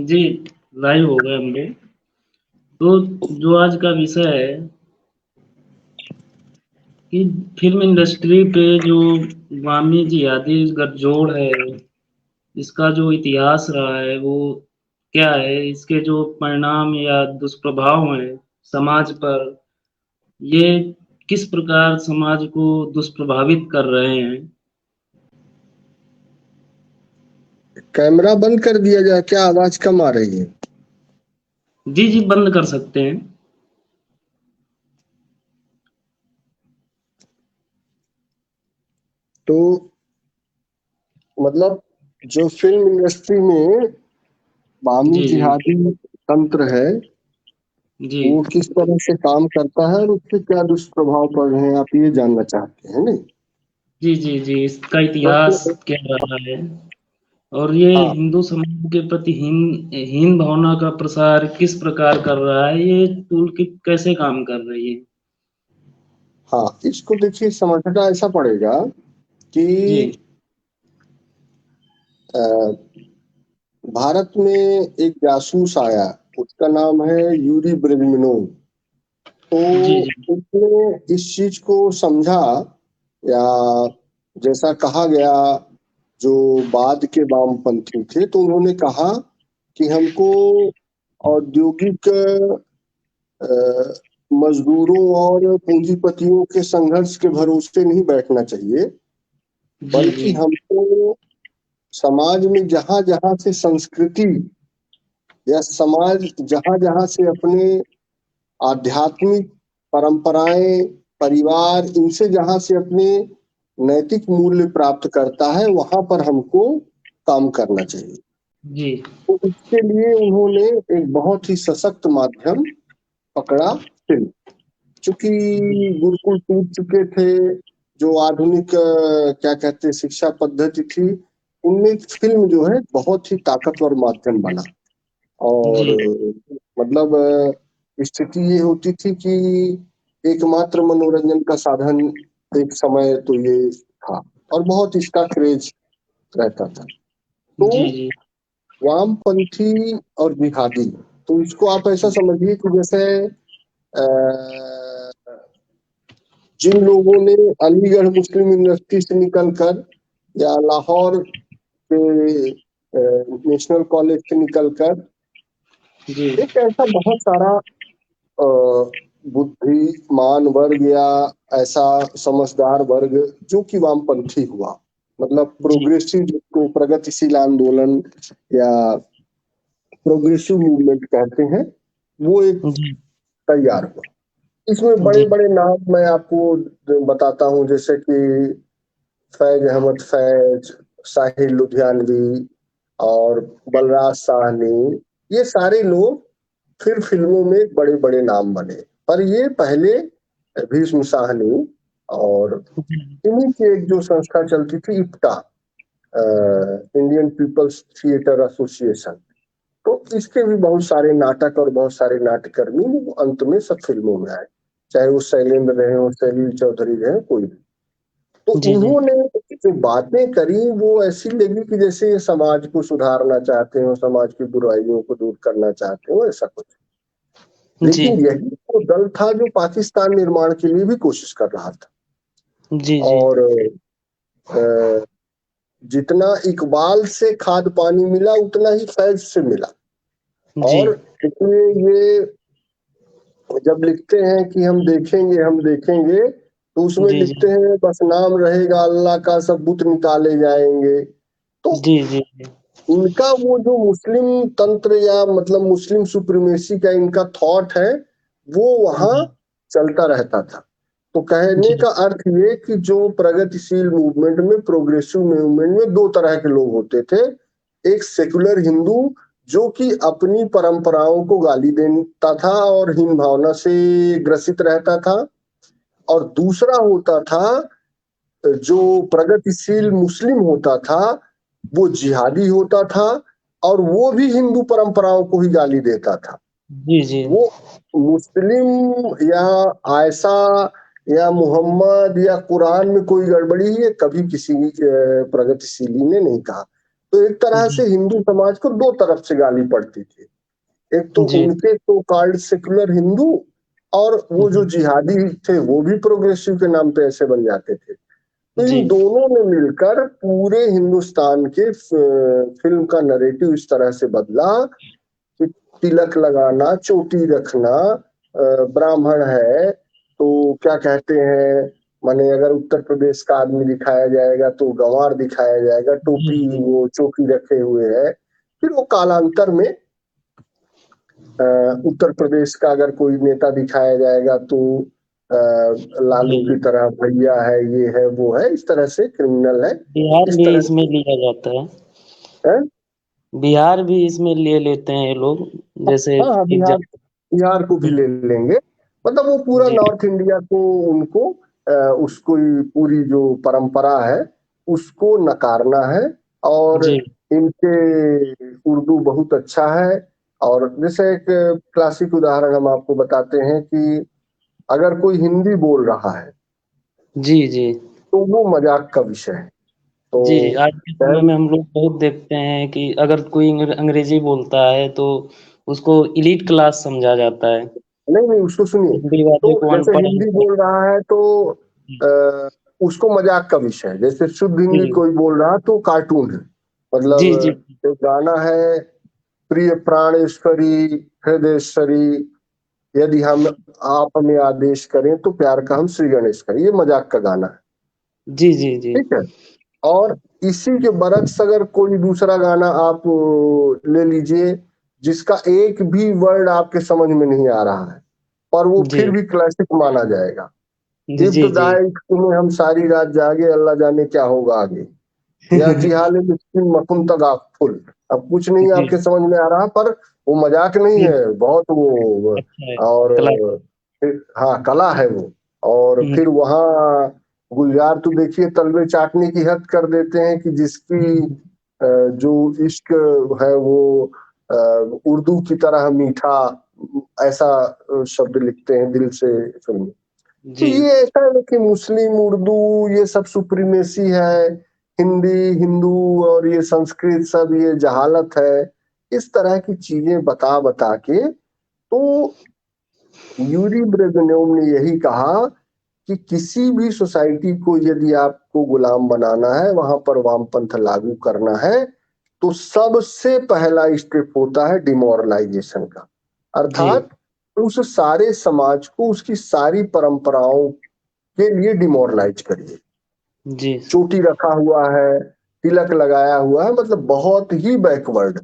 जी, live हो गए हम लोग। तो जो आज का विषय है कि फ़िल्म इंडस्ट्री पे जो वामी जिहादी गठजोड़ है, इसका जो इतिहास रहा है वो क्या है? इसके जो परिणाम या दुष्प्रभाव हैं समाज पर, ये किस प्रकार समाज को दुष्प्रभावित कर रहे हैं? कैमरा बंद कर दिया जाए क्या? आवाज कम आ रही है। जी, जी, बंद कर सकते हैं। तो मतलब जो फिल्म इंडस्ट्री में बामी जी, जी। जिहादी तंत्र है, जी। वो किस तरह से काम करता है और उसके क्या दुष्प्रभाव पड़ रहे हैं, आप ये जानना चाहते हैं नहीं? जी, जी, जी, इसका इतिहास सबसे क्या रहा है? और ये हाँ, हिंदू समाज के प्रति हीन हीन भावना का प्रसार किस प्रकार कर रहा है? ये टूल किट कैसे काम कर रही है? हाँ, इसको देखिए समझना ऐसा पड़ेगा कि जी। अ, भारत में एक जासूस आया, उसका नाम है यूरी ब्रेगमिनोव। तो जी, जी। उसने इस चीज को समझा, या जैसा कहा गया, जो बाद के वामपंथी थे तो उन्होंने कहा कि हमको औद्योगिक अ, मजदूरों और पूंजीपतियों के संघर्ष के भरोसे नहीं बैठना चाहिए, जी, जी। बल्कि हमको समाज में जहां जहां से संस्कृति या समाज जहां जहां से अपने आध्यात्मिक परंपराएं, परिवार, इनसे जहां से अपने नैतिक मूल्य प्राप्त करता है, वहां पर हमको काम करना चाहिए। जी। तो इसके लिए उन्होंने एक बहुत ही सशक्त माध्यम पकड़ा, फिल्म। चूंकि जी। गुरुकुल टूट चुके थे, जो आधुनिक क्या कहते हैं शिक्षा पद्धति थी, उनमें फिल्म जो है बहुत ही ताकतवर माध्यम बना। और जी। मतलब स्थिति ये होती थी कि एकमात्र मनोरंजन का साधन एक समय तो ये था, और बहुत इसका क्रेज रहता था। तो जी, जी। वामपंथी और जिहादी, तो इसको आप ऐसा समझिए कि जैसे अ, जिन लोगों ने अलीगढ़ मुस्लिम यूनिवर्सिटी से निकलकर या लाहौर के नेशनल कॉलेज से निकलकर जी। एक ऐसा बहुत सारा अ, बुद्धिमान वर्ग या ऐसा समझदार वर्ग जो कि वामपंथी हुआ, मतलब जी। प्रोग्रेसिव, जिसको प्रगतिशील आंदोलन या प्रोग्रेसिव मूवमेंट कहते हैं, वो एक जी। तैयार हुआ। इसमें बड़े जी। बड़े नाम मैं आपको बताता हूँ, जैसे कि फैज अहमद फैज, साहिल लुधियानवी और बलराज साहनी। ये सारे लोग फिर फिल्मों में बड़े बड़े नाम बने, पर ये पहले भीष्म साहनी और जी। इन्हीं की एक जो संस्था चलती थी, IPTA, Indian People's Theatre Association. तो इसके भी बहुत सारे नाटक और बहुत सारे नाट्यकर्मी वो अंत में सब फिल्मों में आए, चाहे वो शैलेंद्र रहे हो, सलील चौधरी रहे, कोई भी। तो जी। जी। इन्होंने जो बातें करी वो ऐसी लगी कि जैसे ये समाज को सुधारना चाहते हो, समाज की बुराइयों को दूर करना चाहते हो, ऐसा कुछ। जी। लेकिन यही वो दल था जो पाकिस्तान निर्माण के लिए भी कोशिश कर रहा था। जी। जी। और अ, जितना इकबाल से खाद पानी मिला, उतना ही फैज से मिला। जी। और इसलिए ये जब लिखते हैं कि हम देखेंगे हम देखेंगे, तो उसमें जी। लिखते हैं बस नाम रहेगा अल्लाह का, सब बुत निकाले जाएंगे। तो जी। जी। इनका वो जो मुस्लिम तंत्र या मतलब मुस्लिम सुप्रीमेसी का इनका थॉट है, वो वहां जी। चलता रहता था। तो कहने जी। का अर्थ ये कि जो प्रगतिशील मूवमेंट में, प्रोग्रेसिव मूवमेंट में दो तरह के लोग होते थे। एक सेकुलर हिंदू जो कि अपनी परंपराओं को गाली देता था और हीन भावना से ग्रसित रहता था, और दूसरा होता था जो प्रगतिशील मुस्लिम होता था, वो जिहादी होता था, और वो भी हिंदू परंपराओं को ही गाली देता था। जी। जी। वो मुस्लिम या आयशा या मोहम्मद या कुरान में कोई गड़बड़ी है कभी किसी प्रगतिशीली ने नहीं कहा। तो एक तरह जी, से हिंदू समाज को दो तरफ से गाली पड़ती थी। एक तो जी, उनके तो कॉल्ड सेक्युलर हिंदू, और वो जो जी, जिहादी थे वो भी प्रोग्रेसिव के नाम पे ऐसे बन जाते थे। तो जी, इन दोनों ने मिलकर पूरे हिंदुस्तान के फिल्म का नैरेटिव इस तरह से बदला कि तिलक लगाना, चोटी रखना, ब्राह्मण है तो क्या कहते हैं, माने अगर उत्तर प्रदेश का आदमी दिखाया जाएगा तो गंवार दिखाया जाएगा, जी, टोपी जी, वो चोटी रखे हुए है। फिर वो कालांतर में उत्तर प्रदेश का अगर कोई नेता दिखाया जाएगा तो लालू की जी। तरह भैया है, ये है वो है, इस तरह से क्रिमिनल है, बिहार इस भी तरह इसमें से लिया जाता है। है। बिहार भी इसमें ले लेते हैं ये लोग, जैसे हाँ हाँ, बिहार एग्जाम। बिहार को भी ले लेंगे। मतलब वो पूरा जी, नॉर्थ इंडिया को, उनको उसको पूरी जो परंपरा है उसको नकारना है। और जी, इनके उर्दू बहुत अच्छा है। और जैसे एक क्लासिक उदाहरण हम आपको बताते हैं कि अगर कोई हिंदी बोल रहा है जी, जी, तो वो मजाक का विषय है। तो जी। आज के समय चाहे- में हम लोग बहुत देखते हैं कि अगर कोई अंग्रेजी बोलता है तो उसको एलीट क्लास समझा जाता है। नहीं नहीं, उसको सुनिए। हिंदी वाले तो को जैसे अनपढ़ हिंदी अनपढ़। बोल रहा है तो आ, उसको मजाक का विषय है। जैसे शुद्ध हिंदी जी, कोई बोल रहा तो कार्टून है। जी, जी, मतलब एक गाना है, प्रिय प्राणेश्वरी हृदयेश्वरी, यदि हम आप हमें आदेश करें तो प्यार का हम श्री गणेश करें, ये मजाक का गाना है। जी, जी, जी, ठीक है। और इसी के बरक्स अगर कोई दूसरा गाना आप ले लीजिए जिसका एक भी वर्ड आपके समझ में नहीं आ रहा है, पर वो जी, फिर भी क्लासिक माना जाएगा। जी, जी, जी, इब्तदाई में हम सारी रात जागे, अल्लाह जाने क्या होगा आगे, या जिहाल मिस्किन मकुन तक फुल। अब कुछ नहीं जी, आपके समझ में आ रहा, पर वो मजाक नहीं जी, है, बहुत वो। अच्छा है। और कला। फिर हाँ, कला है वो। और हुँ, फिर वहाँ गुलजार तो देखिए तलवे चाटने की हद कर देते हैं कि जिसकी जो इश्क है वो उर्दू की तरह मीठा, ऐसा शब्द लिखते हैं दिल से फिल्म। तो जी, ये ऐसा है कि मुस्लिम उर्दू ये सब सुप्रीमेसी है, हिंदी हिंदू और ये संस्कृत सब ये जहालत है, इस तरह की चीजें बता बता के। तो यूरी ब्रेगनेव ने यही कहा कि किसी भी सोसाइटी को यदि आपको गुलाम बनाना है, वहां पर वामपंथ लागू करना है, तो सबसे पहला स्टेप होता है डिमोरलाइजेशन का। जी, अर्थात उस सारे समाज को उसकी सारी परंपराओं के लिए डिमोरलाइज करिए। जी, चोटी रखा हुआ है, तिलक लगाया हुआ है, मतलब बहुत ही बैकवर्ड।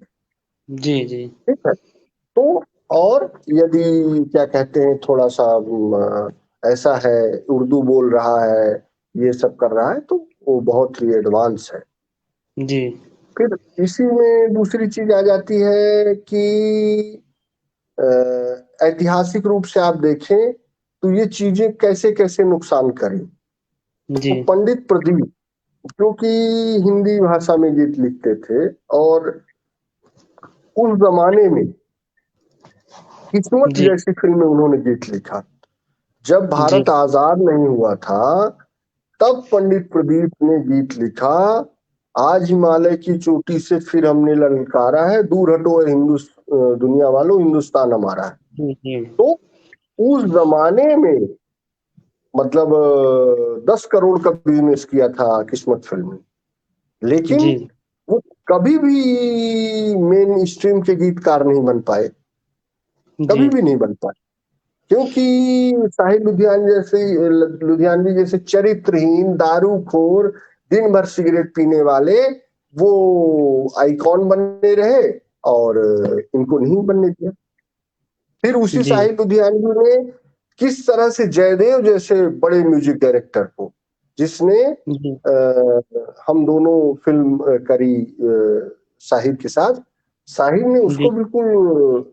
जी, जी, ठीक है। तो और यदि क्या कहते हैं थोड़ा सा ऐसा है, उर्दू बोल रहा है, ये सब कर रहा है, तो वो बहुत ही एडवांस है। जी, फिर इसी में दूसरी चीज आ जाती है कि ऐतिहासिक रूप से आप देखें तो ये चीजें कैसे कैसे नुकसान करें। जी, तो पंडित प्रदीप जो कि हिंदी भाषा में गीत लिखते थे, और उस जमाने में किस्मत जी, जैसी फिल्म में उन्होंने गीत लिखा। जब जी, भारत आजाद नहीं हुआ था तब पंडित प्रदीप ने गीत लिखा, आज हिमालय की चोटी से फिर हमने ललकारा है, दूर हटो ए दुनिया वालों, हिंदुस्तान हमारा है। जी, जी, तो उस जमाने में मतलब 10 करोड़ का बिजनेस किया था किस्मत फिल्म ने। लेकिन जी, वो कभी भी मेन स्ट्रीम के गीतकार नहीं बन पाए, कभी भी नहीं बन पाए। क्योंकि साहिर लुधियानवी जैसे चरित्रहीन, दारूखोर, दिन भर सिगरेट पीने वाले वो आइकॉन बने रहे, और इनको नहीं बनने दिया। फिर उसी जी, साहिर लुधियानवी ने किस तरह से जयदेव जैसे बड़े म्यूजिक डायरेक्टर को, जिसने जी, हम दोनों फिल्म करी साहिर के साथ, साहिर ने जी, उसको बिल्कुल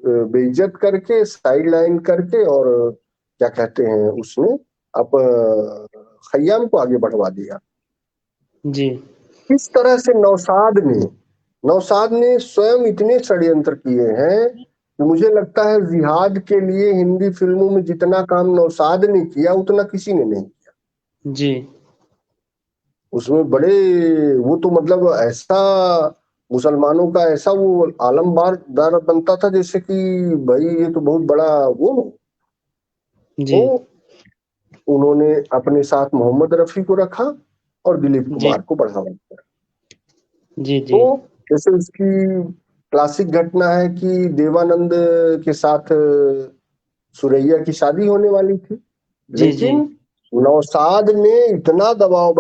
बेइज्जत करके, साइड लाइन करके, और क्या कहते हैं उसने अब खयाम को आगे बढ़वा दिया। जी, इस तरह से नौशाद ने स्वयं इतने षड्यंत्र किए हैं कि मुझे लगता है जिहाद के लिए हिंदी फिल्मों में जितना काम नौशाद ने किया उतना किसी ने नहीं किया। जी, उसमें बड़े, वो तो मतलब ऐसा मुसलमानों का ऐसा वो आलमबार बनता था जैसे कि भाई ये तो बहुत बड़ा वो हो। जी, तो उन्होंने अपने साथ मोहम्मद रफी को रखा और दिलीप जी, कुमार को बढ़ावा दिया। जी, तो जी, जैसे उसकी क्लासिक घटना है कि देवानंद के साथ सुरैया की शादी होने वाली थी, जी, जी, लेकिन नौशाद ने इतना दबाव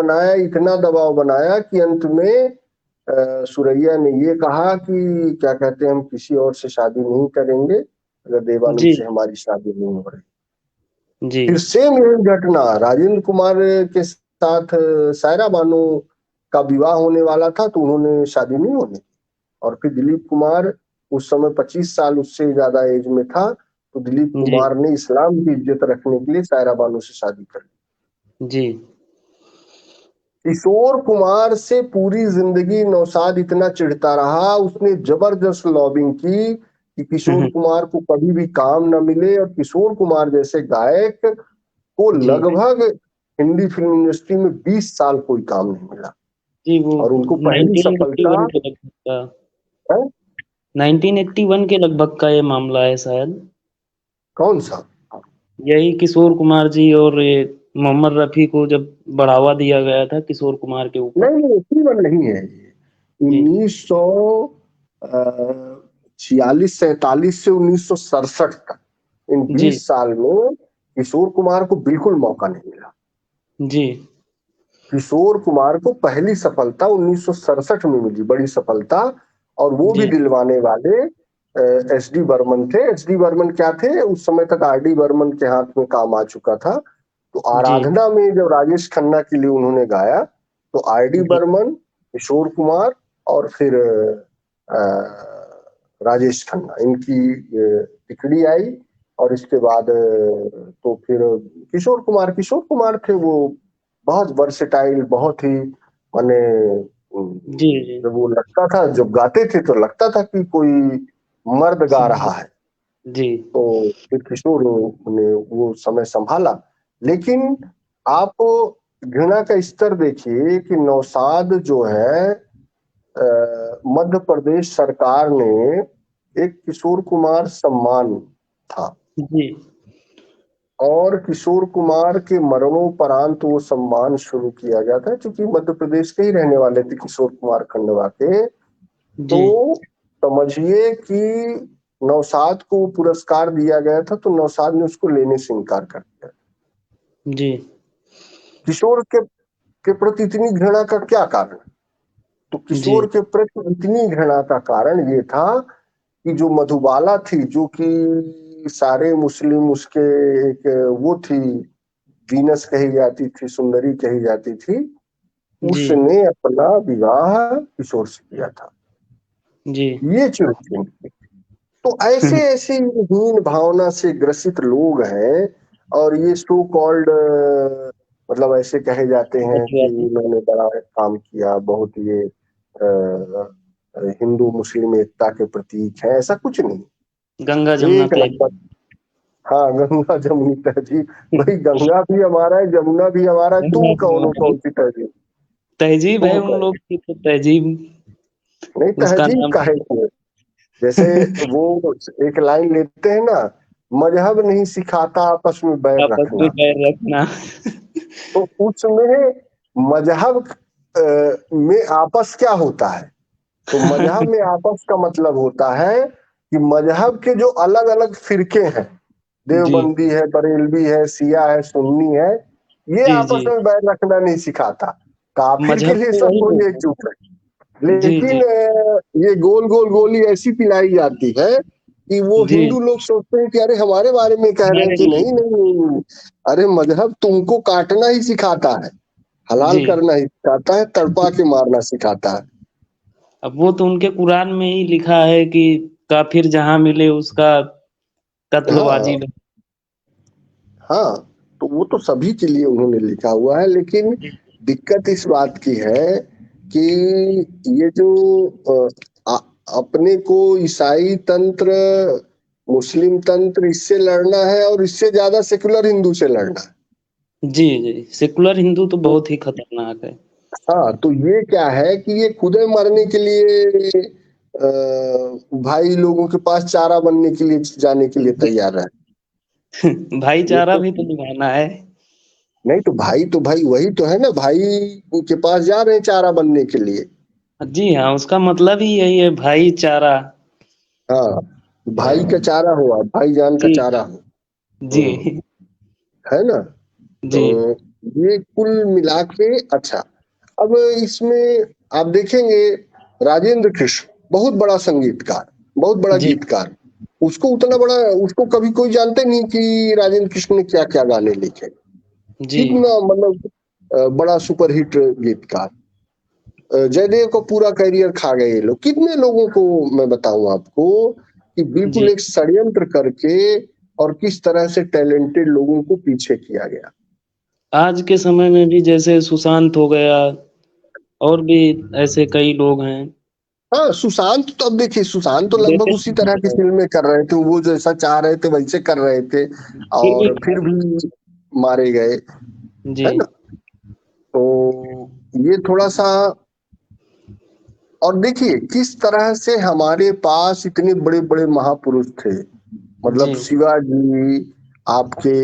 बनाया कि अंत में सुरैया ने ये कहा कि क्या कहते हैं, हम किसी और से शादी नहीं करेंगे अगर देवानंद जी, से हमारी शादी नहीं हो रही। जी, फिर सेम यही घटना राजेंद्र कुमार के साथ सायरा बानो का विवाह होने वाला था, तो उन्होंने शादी नहीं होने दी। और फिर दिलीप कुमार उस समय 25 साल उससे ज्यादा एज में था, तो दिलीप जी, कुमार ने इस्लाम की इज्जत रखने के लिए सायरा बानो से शादी कर ली। जी, किशोर कुमार से पूरी जिंदगी नौशाद इतना चिढ़ता रहा, उसने जबरदस्त लॉबिंग की कि किशोर कुमार को कभी भी काम न मिले, और किशोर कुमार जैसे गायक को जी, लगभग हिंदी फिल्म इंडस्ट्री में 20 साल कोई काम नहीं मिला। जी, वो और उनको पहली सफलता 1981 के लगभग का है। 1981 के लगभग का ये मामला है शायद। कौन सा? यही किशोर कुमार जी और ये मोहम्मद रफी को जब बढ़ावा दिया गया था किशोर कुमार के ऊपर। नहीं नहीं, 81 नहीं है ये। जी, 1946-47 से 1967 तक, इन जी, 20 साल में किशोर कुमार को बिल्कुल मौका नहीं मिला। जी, किशोर कुमार को पहली सफलता 1967 में मिली, बड़ी सफलता, और वो भी जी, दिलवाने वाले एस डी बर्मन थे। एस डी बर्मन क्या थे, उस समय तक आर डी बर्मन के हाथ में काम आ चुका था। तो जी, आराधना में जब राजेश खन्ना के लिए उन्होंने गाया, तो R D G, Burman, Kishore Kumar और फिर राजेश खन्ना, इनकी टिकड़ी आई। और इसके बाद तो फिर किशोर कुमार थे वो, बहुत वर्सेटाइल, बहुत ही माने जी, जी, जब वो लगता था, जब गाते थे तो लगता था कि कोई मर्द गा रहा है। जी, तो फिर किशोर ने वो समय संभाला। लेकिन आप घृणा का स्तर देखिए कि नौशाद जो है, मध्य प्रदेश सरकार ने एक किशोर कुमार सम्मान था, जी, और किशोर कुमार के मरणोपरांत वो सम्मान शुरू किया गया था, क्योंकि मध्य प्रदेश के ही रहने वाले थे किशोर कुमार खंडवा के। जी, तो समझिए कि नौशाद को पुरस्कार दिया गया था, तो नौशाद ने उसको लेने से इनकार कर दिया। जी, किशोर के प्रति इतनी घृणा का क्या कारण? तो जी, किशोर के प्रति इतनी घृणा का कारण ये था कि जो मधुबाला थी, जो कि सारे मुस्लिम उसके एक वो थी, वीनस कही जाती थी, सुंदरी कही जाती थी, जी, उसने अपना विवाह किशोर से किया था। जी, ये चीज थी। तो ऐसे ऐसे हीन भावना से ग्रसित लोग हैं, और ये सो कॉल्ड मतलब ऐसे कहे जाते हैं कि सत्यवादी, इन्होंने बड़ा काम किया, बहुत ये हिंदू मुस्लिम एकता के प्रतीक है, ऐसा कुछ नहीं। गंगा जमुना एक नंबर। तहजीब। हाँ, गंगा जमुनी तहजीब। भाई गंगा भी हमारा है, जमुना भी हमारा है, गंगा तुम कौन जमुना हो, कौन सी तहजीब? तहजीब है तुम उन कौन? लोग की तो तहजीब नहीं, उसका तहजीब नाम। काहे की है? जैसे वो एक लाइन लेते हैं ना, मजहब नहीं सिखाता आपस में बैर आपस में रखना। पैर रखना। तो उसमें मजहब में आपस क्या होता है? तो मजहब में आपस का मतलब होता है कि मजहब के जो अलग अलग फिरके हैं, जी, देवबंदी है, बरेलवी है, शिया है, सुन्नी है, ये जी, जी, आपस में बैर रखना नहीं सिखाता। काफिर के मजहब लिए तो सब वही कोई होता है। एकजुट है। जी, लेकिन जी, ये गोल गोल गोली ऐसी पिलाई जाती है कि वो जी, हिंदू लोग सोचते हैं कि अरे हमारे बारे में कह रहे हैं, हमारे कि लिए। नहीं नहीं नहीं, नहीं। अरे मजहब तुमको काटना ही सिखाता है, हलाल जी, करना ही सिखाता है, तड़पा के मारना सिखाता है। अब वो तो उनके कुरान में ही लिखा है कि काफिर जहाँ मिले उसका कत्ल हाँ वाजिब है। हाँ, तो वो तो सभी के लिए उन्होंने लिखा हुआ है। लेकिन दिक्कत इस बात की है कि ये जो अपने को ईसाई तंत्र, मुस्लिम तंत्र, इससे लड़ना है, और इससे ज्यादा सेकुलर हिंदू से लड़ना है। जी, जी, सेकुलर हिंदू तो तो बहुत ही खतरनाक है। हाँ, तो ये क्या है कि ये खुद ही मरने के लिए भाई लोगों के पास चारा बनने के लिए जाने के लिए तैयार है। ये भाईचारा तो भी तो निभाना है। नहीं, तो भाई वही तो है ना, भाई के पास जा रहे हैं चारा बनने के लिए। जी हाँ, उसका मतलब ही यही है, भाईचारा। हाँ, भाई का चारा हुआ, भाईजान का जी, चारा हो। जी, है ना। तो जी, ये कुल मिला के अच्छा। अब इसमें आप देखेंगे, राजेंद्र कृष्ण बहुत बड़ा संगीतकार, बहुत बड़ा जी, गीतकार। उसको उतना बड़ा, उसको कभी कोई जानते नहीं कि राजेंद्र कृष्ण ने क्या क्या गाने लिखे। जी, कितना मतलब बड़ा सुपरहिट गीतकार। जयदेव का पूरा करियर खा गए ये लोग। कितने लोगों को मैं बताऊं आपको कि बिल्कुल जी। एक षड्यंत्र करके और किस तरह से टैलेंटेड लोगों को पीछे किया गया। आज के समय में भी जैसे सुशांत हो गया, और भी ऐसे कई लोग हैं। हाँ, सुशांत तो अब देखिए, सुशांत तो लगभग लेटेस्ट उसी तरह की फिल्में कर रहे थे, वो जैसा चाह रहे थे वैसे कर रहे थे, फिर भी और फिर भी मारे गए। जी, है ना। तो ये थोड़ा सा, और देखिए किस तरह से हमारे पास इतने बड़े बड़े महापुरुष थे। मतलब जी, शिवाजी, आपके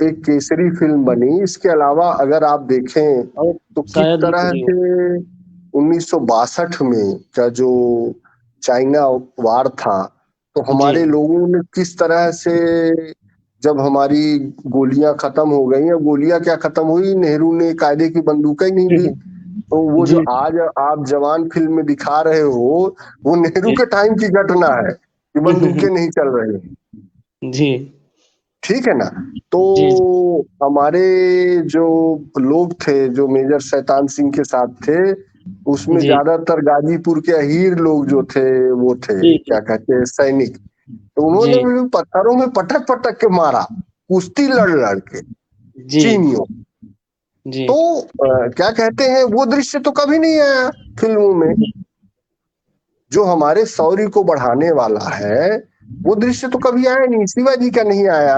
एक केसरी फिल्म बनी। इसके अलावा अगर आप देखें और तो किस शायद तरह हिट से 1962 में का जो चाइना वार था, तो जी, हमारे लोगों ने किस तरह से, जब हमारी गोलियां खत्म हो गई, या गोलियां क्या खत्म हुई, नेहरू ने कायदे की बंदूकें ही नहीं दी। तो वो जो जी, आज आप जवान फिल्म में दिखा रहे हो, वो नेहरू जी, के टाइम की घटना है कि बंदूकें नहीं चल रही। जी, ठीक है ना। तो जी, हमारे जो लोग थे, जो मेजर शैतान सिंह के साथ थे, उसमें जी, ज्यादातर गाजीपुर के अहीर लोग जो थे, वो थे जी, क्या कहते हैं, सैनिक। तो जी, उन्होंने भी पत्थरों में पटक पटक के मारा, कुश्ती लड़ लड़ के, जी, चीनियों। जी, तो क्या कहते हैं, वो दृश्य तो कभी नहीं आया फिल्मों में। जो हमारे शौर्य को बढ़ाने वाला है, वो दृश्य तो कभी आया नहीं। शिवाजी का नहीं आया,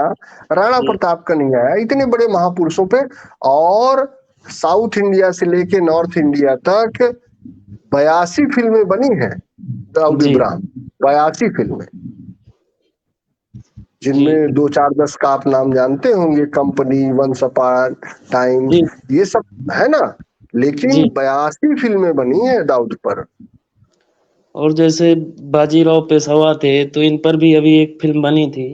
राणा जी, प्रताप का नहीं आया, इतने बड़े महापुरुषों पे। और साउथ इंडिया से लेके नॉर्थ इंडिया तक 82 फिल्में बनी हैं दाऊद जी, इब्राहिम। 82 फिल्में, जी, जिनमें दो चार दस का आप नाम जानते होंगे, कंपनी, वंस अपॉन टाइम, जी, ये सब है ना। लेकिन जी। 82 फिल्में बनी है दाऊद पर। और जैसे बाजीराव पेशवा थे, तो इन पर भी अभी एक फिल्म बनी थी,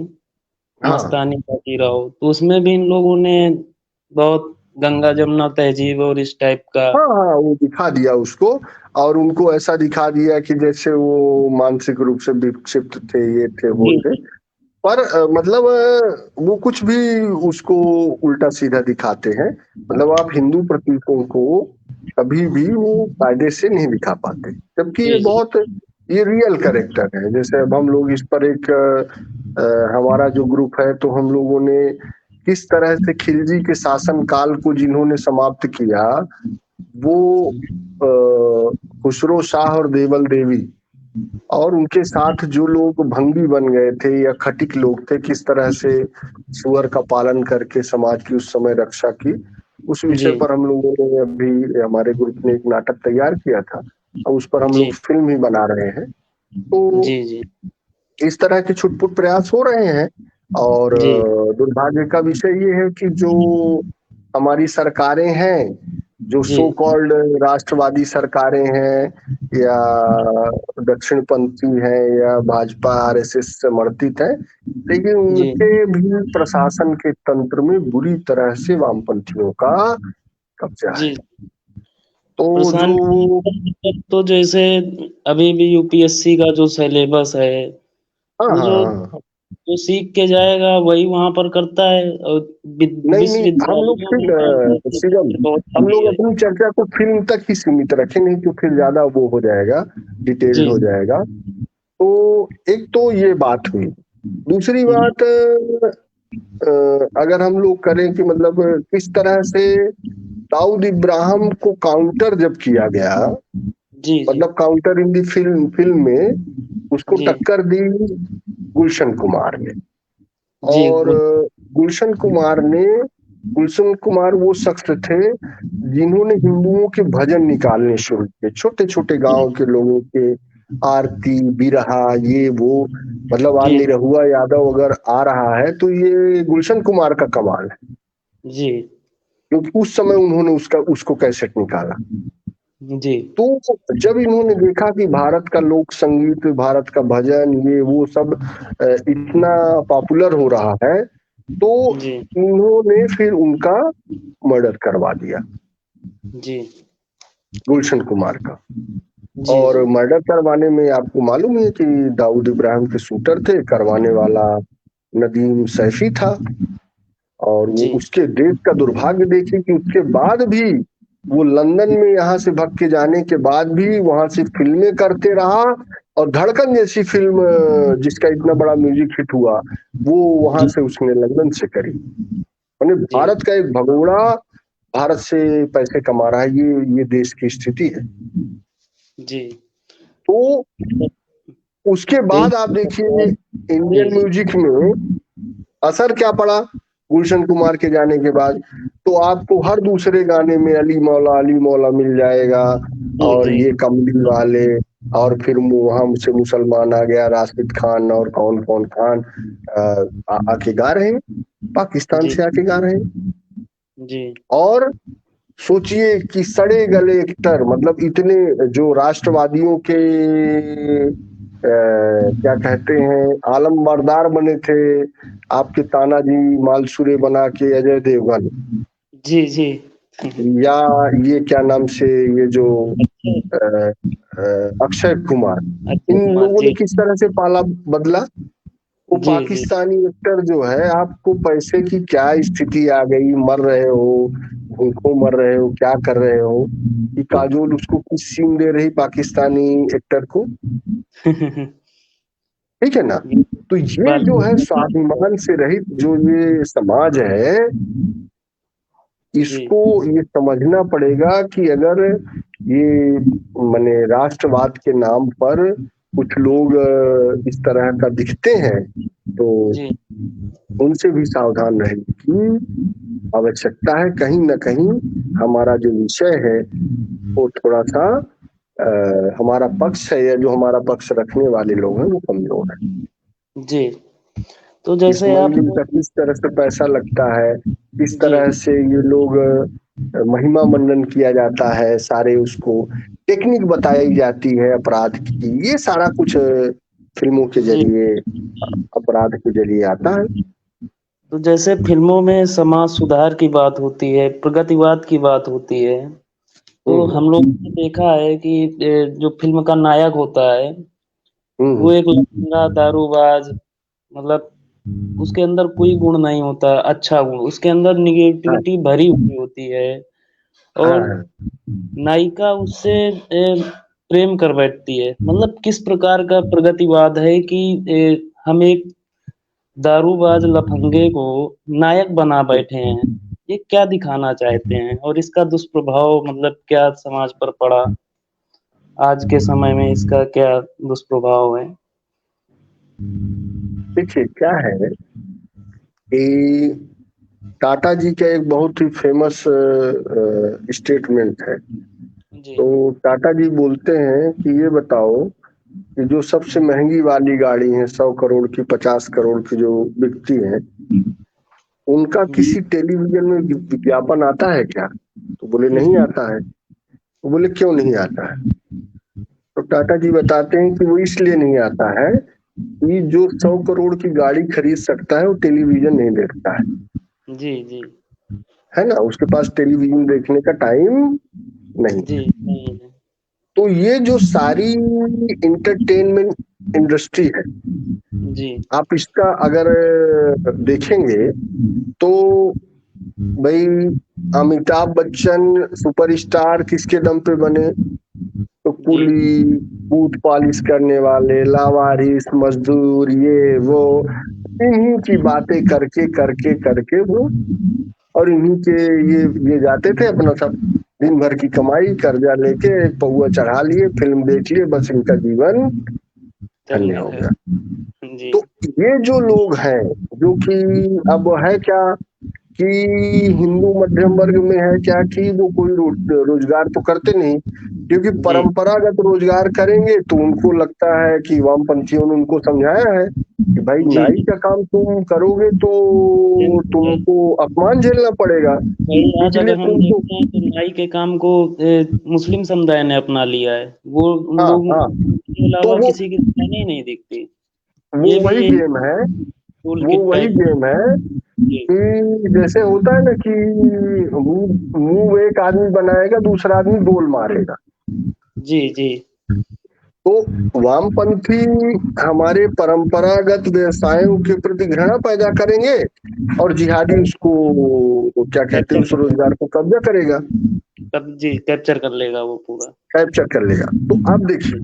हाँ, मस्तानी बाजीराव। तो उसमें भी इन लोगों ने बहुत गंगा जमुना तहजीब और इस टाइप का। हाँ, हाँ, वो दिखा दिया उसको। और उनको ऐसा दिखा दिया कि जैसे वो मानसिक रूप से विक्षिप्त थे, ये थे वो जी, थे। पर मतलब वो कुछ भी उसको उल्टा सीधा दिखाते हैं। मतलब आप हिंदू प्रतीकों को कभी भी वो कायदे से नहीं दिखा पाते, जबकि ये जी, जी, बहुत, ये रियल कैरेक्टर है। जैसे अब हम लोग इस पर एक हमारा जो ग्रुप है, तो हम लोगों ने किस तरह से खिलजी के शासन काल को जिन्होंने समाप्त किया, वो खुसरो शाह और देवल देवी, और उनके साथ जो लोग भंगी बन गए थे या खटिक लोग थे, किस तरह से सुअर का पालन करके समाज की उस समय रक्षा की, उस विषय जी, पर हम लोगों ने अभी, हमारे ग्रुप ने एक नाटक तैयार किया था, और उस पर हम जी, लोग फिल्म ही बना रहे हैं। तो जी, जी, इस तरह के छुटपुट प्रयास हो रहे हैं। और जी, दुर्भाग्य का विषय ये है कि जो हमारी सरकारें हैं, जो जी, सो कॉल्ड राष्ट्रवादी सरकारें हैं, या दक्षिणपंथी हैं, या भाजपा आरएसएस समर्थित है, लेकिन जी। उनके भी प्रशासन के तंत्र में बुरी तरह से वामपंथियों का कब्जा है। जी, तो जो, परेशान तो जैसे अभी भी यूपीएससी का जो सिलेबस है, हाँ, वो हाँ, जो हाँ, जो सीख के जाएगा वही वहां पर करता है, और नहीं नहीं, हम लोग विश्वविद्यालयों फिर में शिवम, बहुत हम कमी लोग है। अपनी चर्चा को फिल्म तक ही सीमित रखें, नहीं तो फिर ज्यादा वो हो जाएगा, डिटेल्ड जी, हो जाएगा। तो एक तो ये बात हुई। दूसरी जी, बात, अगर हम लोग करें कि मतलब किस तरह से दाऊद इब्राहिम को काउंटर जब किया गया, जी, जी, मतलब काउंटर इन दी फिल्म, फिल्म में उसको जी, टक्कर दी गुलशन कुमार ने। जी, और गुलशन कुमार ने गुलशन कुमार वो शख्स थे जिन्होंने हिंदुओं के भजन निकालने शुरू किए, छोटे छोटे गांव के लोगों के, आरती बिरहा ये वो। मतलब आज जी निरहुआ यादव अगर आ रहा है तो ये गुलशन कुमार का कमाल है, जी क्योंकि उस समय उन्होंने उसको कैसेट निकाला। जी तो जब इन्होंने देखा कि भारत का लोक संगीत, भारत का भजन ये वो सब इतना पॉपुलर हो रहा है, तो जी इन्होंने फिर उनका मर्डर करवा दिया, जी गुलशन कुमार का। जी और जी मर्डर करवाने में आपको मालूम है कि दाऊद इब्राहिम के शूटर थे, करवाने वाला नदीम सैफी था। और वो जी उसके देश का दुर्भाग्य देखिए कि उसके बाद भी वो लंदन में यहाँ से भग के जाने के बाद भी वहां से फिल्में करते रहा। और धड़कन जैसी फिल्म जिसका इतना बड़ा म्यूजिक हिट हुआ, वो वहां जी से उसने लंदन से करी। यानी जी भारत का एक भगोड़ा भारत से पैसे कमा रहा है, ये देश की स्थिति है। जी तो उसके यही बाद आप देखिए जी इंडियन म्यूजिक में असर क्या पड़ा गुलशन कुमार के जाने के बाद। तो आपको हर दूसरे गाने में अली मौला मिल जाएगा, जी और जी ये कमली वाले, और फिर वहां से मुसलमान आ गया, राशिद खान और कौन कौन खान आके गा रहे हैं, पाकिस्तान जी से आके गा रहे हैं। जी और सोचिए कि सड़े गले एक्टर, मतलब इतने जो राष्ट्रवादियों के क्या कहते हैं आलम बरदार बने थे, आपके तानाजी मालसुरे बना के अजय देवगन, जी जी या ये क्या नाम से ये जो अ, अक्षय कुमार, अक्षय इन कुमार लोगों ने जी किस तरह से पाला बदला। वो जी जी पाकिस्तानी एक्टर जो है, आपको पैसे की क्या स्थिति आ गई, मर रहे हो, भूखों मर रहे हो, क्या कर रहे हो, कि काजोल उसको किस सीन दे रही पाकिस्तानी एक्टर को। ठीक है ना। तो ये जो है बाल स्वाभिमान से रहित जो ये समाज है, जी इसको ये समझना पड़ेगा कि अगर ये माने राष्ट्रवाद के नाम पर कुछ लोग इस तरह का दिखते हैं, तो जी उनसे भी सावधान रहें कि आवश्यकता है कहीं ना कहीं हमारा जो विषय है वो थोड़ा सा हमारा पक्ष है, या जो हमारा पक्ष रखने वाले लोग हैं वो कमजोर है। जी तो इस जैसे आप मंदिर का किस तरह से पैसा लगता है, किस जी तरह से ये लोग महिमा मंडन किया जाता है, सारे उसको टेक्निक बताई जाती है अपराध की, ये सारा कुछ फिल्मों के जी जरिए, अपराध के जरिए आता है। तो जैसे फिल्मों में समाज सुधार की बात होती है, प्रगतिवाद की बात होती है, तो हम्म हम लोग ने देखा है कि जो फिल्म का नायक होता है वो हम्म एक लफंगा दारूबाज, मतलब उसके अंदर कोई गुण नहीं होता अच्छा गुण, उसके अंदर हाँ निगेटिविटी भरी हुई होती है। और हाँ नायिका उससे प्रेम कर बैठती है। मतलब किस प्रकार का प्रगतिवाद है कि हम एक दारूबाज लफंगे को नायक बना बैठे हैं। ये क्या दिखाना चाहते हैं और इसका दुष्प्रभाव मतलब क्या समाज पर पड़ा, आज के समय में इसका क्या दुष्प्रभाव है। देखिए क्या है कि टाटा जी का एक बहुत ही फेमस स्टेटमेंट है। जी तो टाटा जी बोलते हैं कि ये बताओ कि जो सबसे महंगी वाली गाड़ी है, 100 करोड़ की, 50 करोड़ की जो बिकती है, उनका किसी टेलीविजन में विज्ञापन आता है क्या? तो बोले नहीं आता है। तो बोले क्यों नहीं आता है? तो टाटा जी बताते हैं कि वो इसलिए नहीं आता है कि जो 100 करोड़ की गाड़ी खरीद सकता है वो टेलीविजन नहीं देखता जी जी है ना, उसके पास टेलीविजन देखने का टाइम नहीं जी है। नहीं है। तो ये जो सारी इंटरटेनमेंट इंडस्ट्री है, जी आप इसका अगर देखेंगे तो भाई अमिताभ बच्चन सुपरस्टार किसके दम पे बने? तो जी कुली, बूथ पॉलिश करने वाले, लावारिस, मजदूर, ये वो, इन्हीं की बातें करके करके करके वो, और इन्हीं के ये जाते थे अपना सब दिन भर की कमाई कर्जा लेके एक पौआ चढ़ा लिए, फिल्म देख लिए, बस इनका जीवन धन्य चलने हो लगा। गया। जी तो ये जो लोग हैं, जो कि अब है क्या कि हिंदू मध्यम वर्ग में है क्या कि वो कोई रोजगार तो करते नहीं, क्योंकि जी परंपरागत रोजगार करेंगे तो उनको लगता है कि वामपंथियों ने उनको समझाया है कि भाई जी नाई जी का काम तुम करोगे तो बिल्कुल। तुमको अपमान झेलना पड़ेगा, वही आज इसलिए अगर हम तुमको। देखते हैं तो नाई के काम को मुस्लिम समुदाय ने अपना लिया है। वो उन हाँ लोगों हाँ, के तो अलावा वो किसी की दुकानें ही नहीं दिखती। वो ये भी वही एक गेम है, टूल वो किट वही टाइप। गेम है जी कि जैसे होता है ना कि मुंह मुंह एक आदमी बनाएगा, दूसरा आदमी गोल मारेगा। जी जी तो वामपंथी हमारे परंपरागत व्यवसायों के प्रति घृणा पैदा करेंगे और जिहादी उसको क्या कहते हैं, कैप्चर उस कर लेगा। रोजगार को कब्जा करेगा, तब जी कैप्चर कर लेगा वो पूरा। कैप्चर कर लेगा। तो अब देखिए,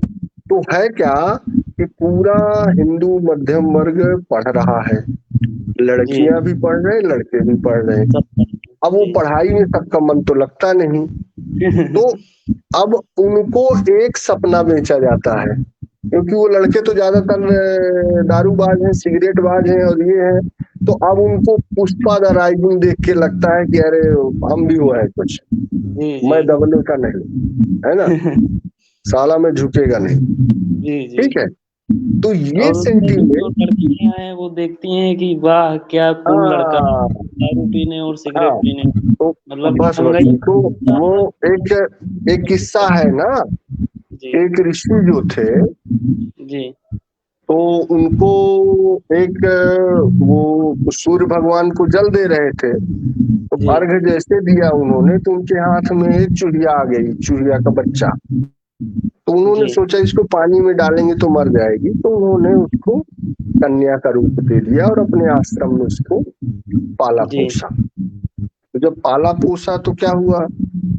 तो है क्या कि पूरा हिंदू मध्यम वर्ग पढ़ रहा है, जी लड़कियां भी पढ़ रहे, लड़के भी पढ़ रहे हैं। सब अब वो जी पढ़ाई में सबका मन तो लगता नहीं, तो अब उनको एक सपना बेचा जाता है, क्योंकि वो लड़के तो ज्यादातर दारूबाज हैं, सिगरेटबाज हैं और ये हैं। तो अब उनको पुष्पा द राइजिंग देख के लगता है कि अरे हम भी वो है कुछ, जी जी मैं दबने का नहीं, है ना, साला में झुकेगा नहीं। जी जी। ठीक है, तो ये और उसमें जो सेंटीमेंट। लड़कियां हैं वो देखती हैं कि वाह क्या कूल लड़का है, हाँ दारू पीने और हाँ, सिगरेट पीने। तो मतलब बस बस, महंगाई तो वो एक एक किस्सा है ना, जी एक ऋषि जो थे, जी तो उनको एक वो सूर्य भगवान को जल दे रहे थे, तो जी अर्घ जैसे दिया उन्होंने तो उनके हाथ में एक चूहिया आ गई, चूहिया का बच्चा। तो उन्होंने जी सोचा इसको पानी में डालेंगे तो मर जाएगी, तो उन्होंने उसको कन्या का रूप दे दिया और अपने आश्रम में उसको पाला जी पोसा। तो जब पाला पोसा तो क्या हुआ,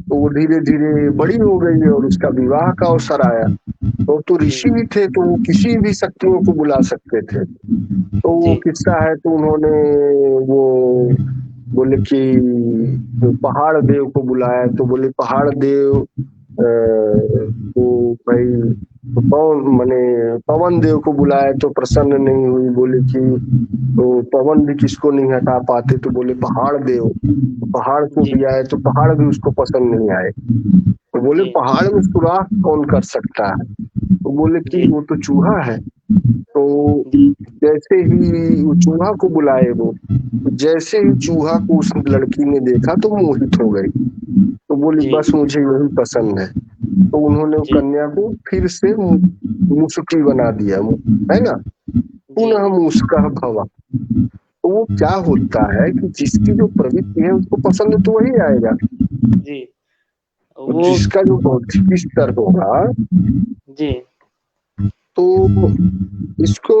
तो वो धीरे धीरे बड़ी हो गई और उसका विवाह का अवसर आया। तो जी ऋषि भी थे तो वो किसी भी शक्तियों को बुला सकते थे। तो वो जी किस्सा है, तो उन्होंने वो बोले कि पहाड़ देव को बुलाया, तो बोले पहाड़ देव तो भाई, तो पवन मने पवन देव को बुलाया तो प्रसन्न नहीं हुई, बोले कि तो पवन भी किसको नहीं हटा पाते, तो बोले पहाड़ देव, तो पहाड़ को जी दिया है तो पहाड़ भी उसको पसंद नहीं आए। तो बोले जी पहाड़ में सुराख कौन कर सकता है, तो बोले कि जी वो तो चूहा है। तो जी जैसे ही वो चूहा को बुलाए, वो जैसे ही चूहा को उस लड़की ने देखा तो मोहित हो गई, तो बोली जी बस मुझे यही पसंद है। तो उन्होंने वो जी कन्या को फिर से मुस्की बना दिया, है ना, जी पुनः मुस्का भवा। तो वो क्या होता है कि जिसकी जो प्रवृत्ति है उसको पसंद तो वही आएगा, जी और वो जिसका जो बौद्धिक स्तर होगा, जी तो इसको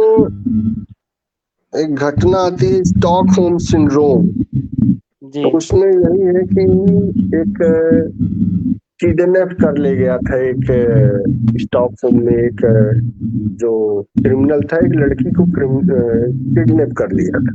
एक घटना आती है स्टॉकहोम सिंड्रोम। जी तो उसमें यही है कि एक किडनैप कर ले गया था एक स्टॉकहोम में एक जो क्रिमिनल था, एक लड़की को किडनैप कर लिया था।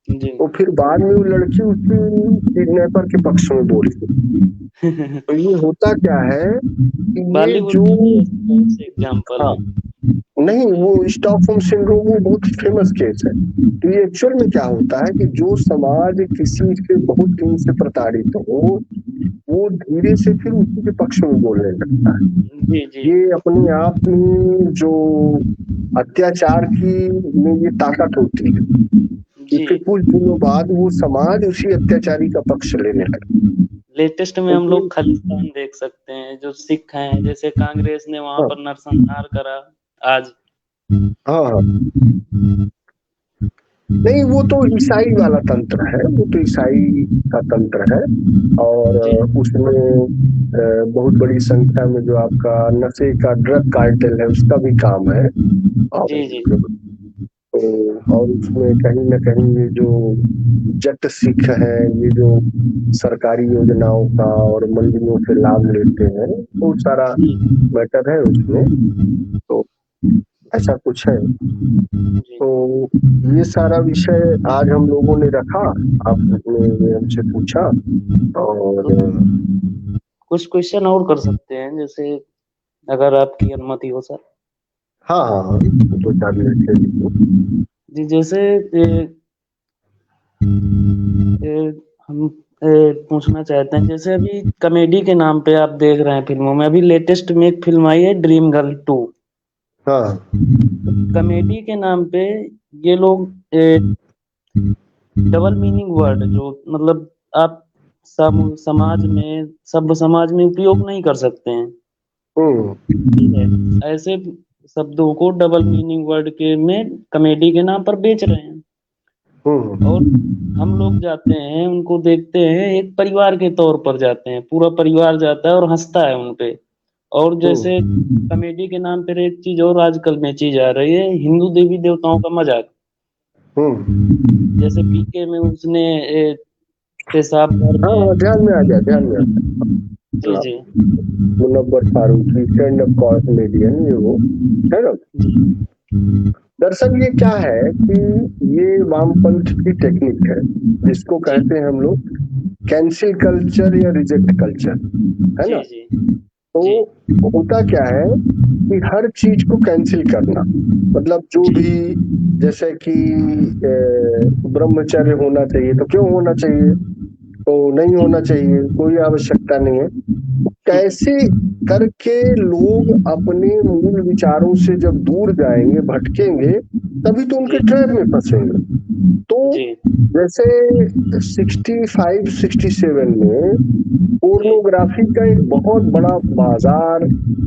जी तो फिर बाद में वो लड़की उसी किडनैपर के पक्ष में बोली। तो ये होता क्या है कि ये बॉलीवुड जो, में भी ऐसे बहुत से एग्जाम्पल हाँ, हैं। नहीं वो स्टॉकहोम सिंड्रोम वो बहुत फेमस केस है। तो ये एक्चुअल में क्या होता है कि जो समाज किसी से बहुत दिन से प्रताड़ित हो, वो धीरे से फिर उसी के पक्ष में बोलने लगता है। जी जी ये अपने आप में जो अत्याचार की में ये ताकत होती है कि जी फिर कुछ दिनों बाद वो समाज उसी अत्याचारी का पक्ष लेने लगता लेटेस्ट में है। हम तो लोग खालिस्तान देख सकते हैं, जो सिख हैं, जैसे कांग्रेस ने वहां हाँ पर नरसंहार करा आज। हाँ हाँ, नहीं वो तो ईसाई वाला तंत्र है, वो तो ईसाई का तंत्र है। और जी उसमें बहुत बड़ी संख्या में जो आपका नशे का ड्रग कार्टेल है उसका भी काम है। और जी जी और उसमें कहीं ना कहीं ये जो जट सिख है, ये जो सरकारी योजनाओं का और मंडियों से लाभ लेते हैं, बहुत सारा जी मैटर है उसमें। तो ऐसा कुछ है। जी तो ये सारा विषय आज हम लोगों ने रखा, आपने ये हमसे पूछा। और तो कुछ क्वेश्चन और कर सकते हैं, जैसे अगर आपकी अनुमति हो सर। हाँ हाँ हाँ, दो चार मिनट के लिए। जी जैसे हम पूछना चाहते हैं, जैसे अभी कॉमेडी के नाम पे आप देख रहे हैं फिल्मों में, अभी लेटेस्ट में एक फिल्म आई है ड्रीम गर्ल 2। हाँ। कॉमेडी के नाम पे ये लोग डबल मीनिंग वर्ड जो मतलब आप समाज में सभ्य समाज में उपयोग नहीं कर सकते हैं, हम्म। ठीक है, ऐसे शब्दों को डबल मीनिंग वर्ड के में कॉमेडी के नाम पर बेच रहे हैं। और हम लोग जाते हैं उनको देखते हैं, एक परिवार के तौर पर जाते हैं, पूरा परिवार जाता है और हंसता है उन पे। और जैसे कॉमेडी के नाम पर एक चीज और आजकल में चीज आ रही है, हिंदू देवी देवताओं का मजाक। जैसे पीके में उसने पेशाब भर हाँ में। हाँ, ध्यान में आ गया, ध्यान में आ जी गया। जी Munawar Faruqui stand up comedian, ये वो है ना। जी दरअसल ये क्या है कि ये वामपंथ की टेक्निक है, जिसको जी कहते हैं हम लोग कैंसिल कल्चर या रिजेक्ट कल्चर, है जी ना। जी तो जी होता क्या है कि हर चीज को कैंसिल करना, मतलब जो जी भी, जैसे कि ब्रह्मचर्य होना चाहिए तो क्यों होना चाहिए, तो नहीं होना चाहिए, कोई आवश्यकता नहीं है। कैसे करके लोग अपने मूल विचारों से जब दूर जाएंगे, भटकेंगे, तभी तो उनके जी ट्रैप में फंसेंगे। तो जी जैसे 65-67 में जी पोर्नोग्राफी का एक बहुत बड़ा बाजार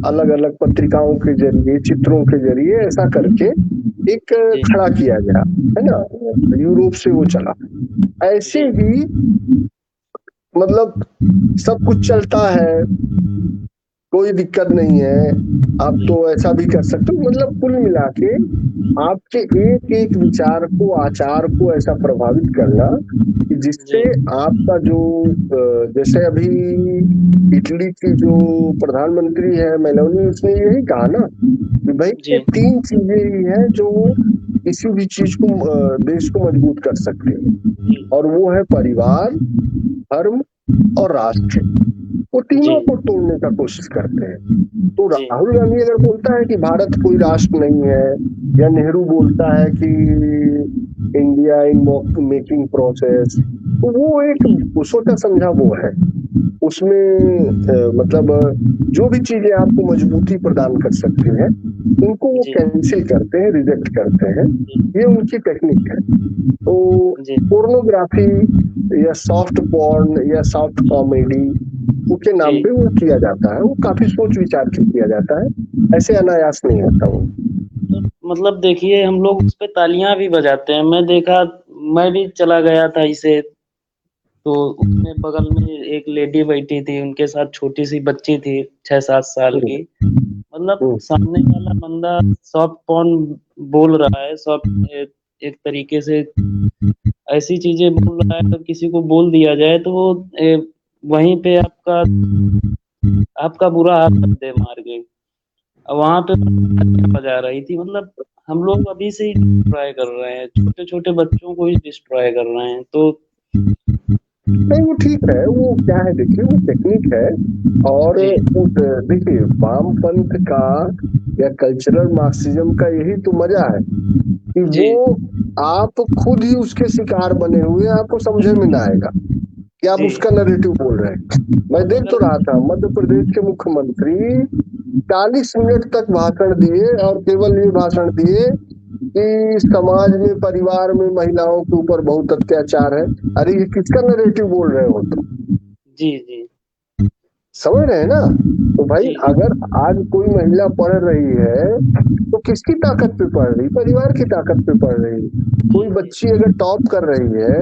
अलग अलग पत्रिकाओं के जरिए, चित्रों के जरिए ऐसा करके एक जी खड़ा किया गया, है ना। यूरोप से वो चला। ऐसे जी ही मतलब सब कुछ चलता है, कोई दिक्कत नहीं है, आप तो ऐसा भी कर सकते हो। मतलब कुल मिला के आपके एक एक विचार को, आचार को ऐसा प्रभावित करना कि जिससे जी आपका जो जैसे अभी इटली की जो प्रधानमंत्री है मेलोनी, उसने यही कहा ना कि भाई ये जी 3 चीजें ही हैं जो किसी भी चीज को, देश को मजबूत कर सकते हैं, और वो है परिवार, धर्म और राष्ट्र। वो जी तीनों को तोड़ने का कोशिश करते हैं। तो जी राहुल गांधी अगर बोलता है कि भारत कोई राष्ट्र नहीं है, या नेहरू बोलता है कि इंडिया इन मेकिंग प्रोसेस, तो वो एक सोचा समझा वो है। उसमें मतलब जो भी चीजें आपको मजबूती प्रदान कर सकती हैं, उनको वो जी कैंसिल करते हैं, रिजेक्ट करते हैं। ये उनकी टेक्निक है। तो जी पोर्नोग्राफी या सॉफ्ट पॉर्न या सॉफ्ट कॉमेडी उसके जी नाम पे वो किया जाता है, वो काफी सोच विचार के किया जाता है, ऐसे अनायास नहीं होता वो। तो मतलब देखिए हम लोग उस पे तालियां भी बजाते हैं, मैं देखा, मैं भी चला गया था इसे, तो उसमें बगल में एक लेडी बैठी थी, उनके साथ छोटी सी बच्ची थी 6-7 साल की। हम्म, मतलब हम्म, सामने वाला बंदा सॉफ्ट पॉर्न बोल रहा है, एक तरीके से ऐसी चीजें बोल रहा है, तो किसी को बोल दिया जाए तो वो वहीं पे आपका आपका बुरा हाल कर दे मार के। अब वहां पे बजा रही थी, मतलब हम लोग अभी से ही डिस्ट्रॉय कर रहे हैं, छोटे छोटे बच्चों को ही डिस्ट्रॉय कर रहे हैं। तो नहीं वो ठीक है, वो क्या है देखिए, वो टेक्निक है। और जी देखिए वामपंथ का या कल्चरल मार्क्सिज्म का यही तो मजा है कि जी वो आप खुद ही उसके शिकार बने हुए हैं, आपको समझ में ना आएगा कि आप जी उसका नैरेटिव बोल रहे हैं। मैं देख तो अगर रहा था मध्य प्रदेश के मुख्यमंत्री 40 मिनट तक भाषण दिए, और केवल ये भाषण दिए कि समाज में, परिवार में महिलाओं के ऊपर बहुत अत्याचार है। अरे ये किसका नैरेटिव बोल रहे हो तुम, जी जी समझ रहे हैं ना। तो भाई जी अगर आज कोई महिला पढ़ रही है तो किसकी ताकत पे पढ़ रही, परिवार की ताकत पे पढ़ रही। जी कोई जी बच्ची अगर टॉप कर रही है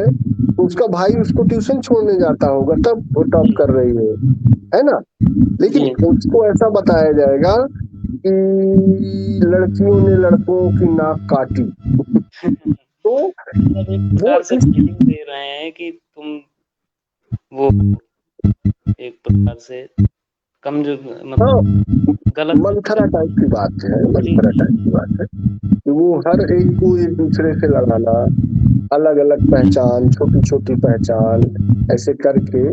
तो उसका भाई उसको ट्यूशन छोड़ने जाता होगा, तब वो टॉप जी कर रही है ना। लेकिन जी उसको ऐसा बताया जाएगा कि लड़कियों ने लड़कों की नाक काटी। तो मतलब एक वो प्रकार से इस, फीलिंग दे रहे हैं कि तुम वो एक प्रकार से कम जो हाँ, मतलब गलत मंथरा टाइप की बात है, जी मंथरा जी टाइप की बात है कि वो हर एक को एक दूसरे से लड़ाना, अलग अलग पहचान, छोटी छोटी पहचान, ऐसे करके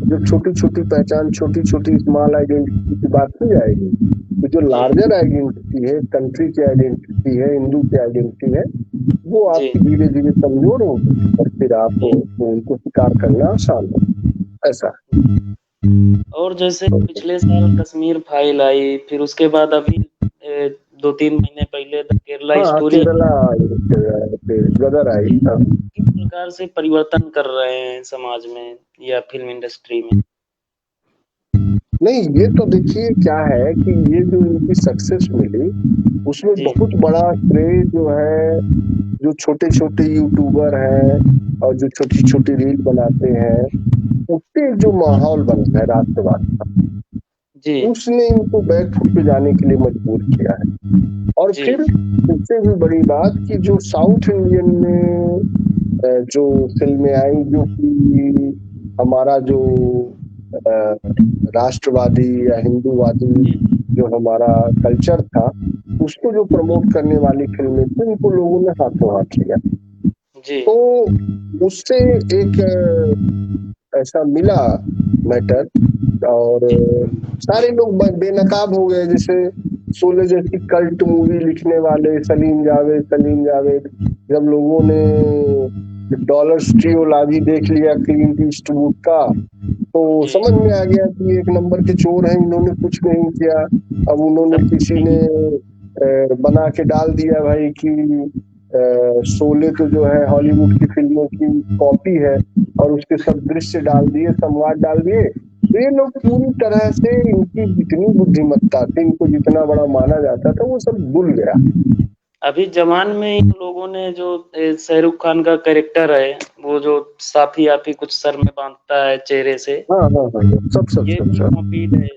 जो छोटी छोटी पहचान, छोटी छोटी स्मॉल आइडेंटिटी की बात की जाएगी, तो जो जी लार्जर आइडेंटिटी है, कंट्री की आइडेंटिटी है, हिंदू की आइडेंटिटी है, वो जी, आपकी धीरे धीरे कमजोर होगी और फिर आप जी। उनको शिकार करना आसान हो, ऐसा। और जैसे पिछले साल कश्मीर फाइल आई, फिर उसके बाद अभी 2-3 महीने पहले द केरला हाँ, स्टोरी केरला पे गदर आई। ये हाँ। किस प्रकार से परिवर्तन कर रहे हैं समाज में या फ़िल्म इंडस्ट्री में? नहीं, ये तो देखिए क्या है कि ये जो इनकी सक्सेस मिली, उसमें जी, बहुत बड़ा श्रेय जो है, जो छोटे-छोटे यूट्यूबर हैं और जो छोटी-छोटी रील बनाते हैं, उससे जो माहौल बना है राष्ट्रवाद का, जी, उसने इनको बैक फुट पे जाने के लिए मजबूर किया है। और जी, फिर इससे भी बड़ी बात कि जो साउथ इंडियन में जो फ़िल्में आई जो कि हमारा जो अ, राष्ट्रवादी या हिंदूवादी जी, जो हमारा कल्चर था, उसको जो प्रमोट करने वाली फ़िल्में थी, उनको लोगों ने हाथों-हाथ लिया। जी, तो उससे एक ऐसा मिला मैटर और जी, सारे लोग बेनकाब हो गए। जैसे शोले जैसी कल्ट मूवी लिखने वाले सलीम जावेद जब लोगों ने डॉलर्स ट्रियोलॉजी देख लिया क्लिंट ईस्टवुड का, तो जी। समझ में आ गया कि एक नंबर के चोर हैं, इन्होंने कुछ नहीं किया। अब उन्होंने सब किसी ने बना के डाल दिया भाई कि शोले तो जो है हॉलीवुड की फिल्मों की कॉपी है और उसके सब दृश्य डाल दिए, संवाद डाल दिए। तो ये लोग पूरी तरह से इनकी जितनी बुद्धिमत्ता थी, इनको जितना बड़ा माना जाता था, वो सब भूल गया। अभी जवान में इन लोगों ने जो शाहरुख खान का कैरेक्टर है, वो जो साफी-वाफी कुछ सर में बाँधता है चेहरे से, हाँ, हाँ, हाँ, हाँ। सब सब ये सब भी सब कॉपीड है।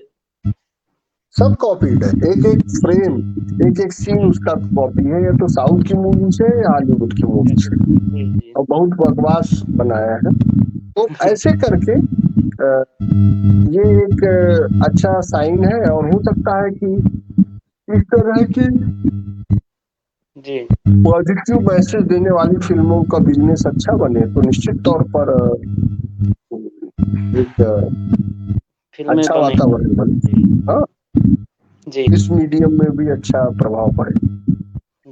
सब कॉपीड है। एक एक फ्रेम, एक एक सीन उसका कॉपी है, या तो साउथ की मूवी से या हॉलीवुड की मूवी से, जी, जी। और बहुत बकवास बनाया है। तो ऐसे करके ये एक अच्छा साइन है और हो सकता है कि इस तरह की जी, पॉजिटिव मैसेज देने वाली फिल्मों का बिजनेस अच्छा बने तो निश्चित तौर पर एक फ़िल्में अच्छा बनेंगी। वातावरण बने। जी, हाँ, जी, इस मीडियम में भी अच्छा प्रभाव पड़े।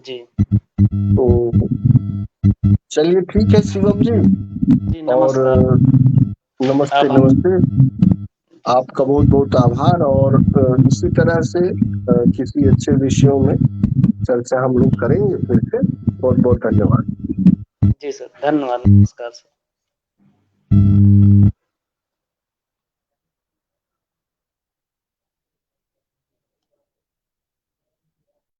जी। तो चलिए ठीक है शिवम जी। जी, और नमस्कार। नमस्ते आभार। नमस्ते। आपका बहुत बहुत आभार और इसी तरह से किसी अच्छे विषयों में चर्चा हम लोग करेंगे फिर से। बहुत बहुत धन्यवाद। जी सर, धन्यवाद, नमस्कार सर।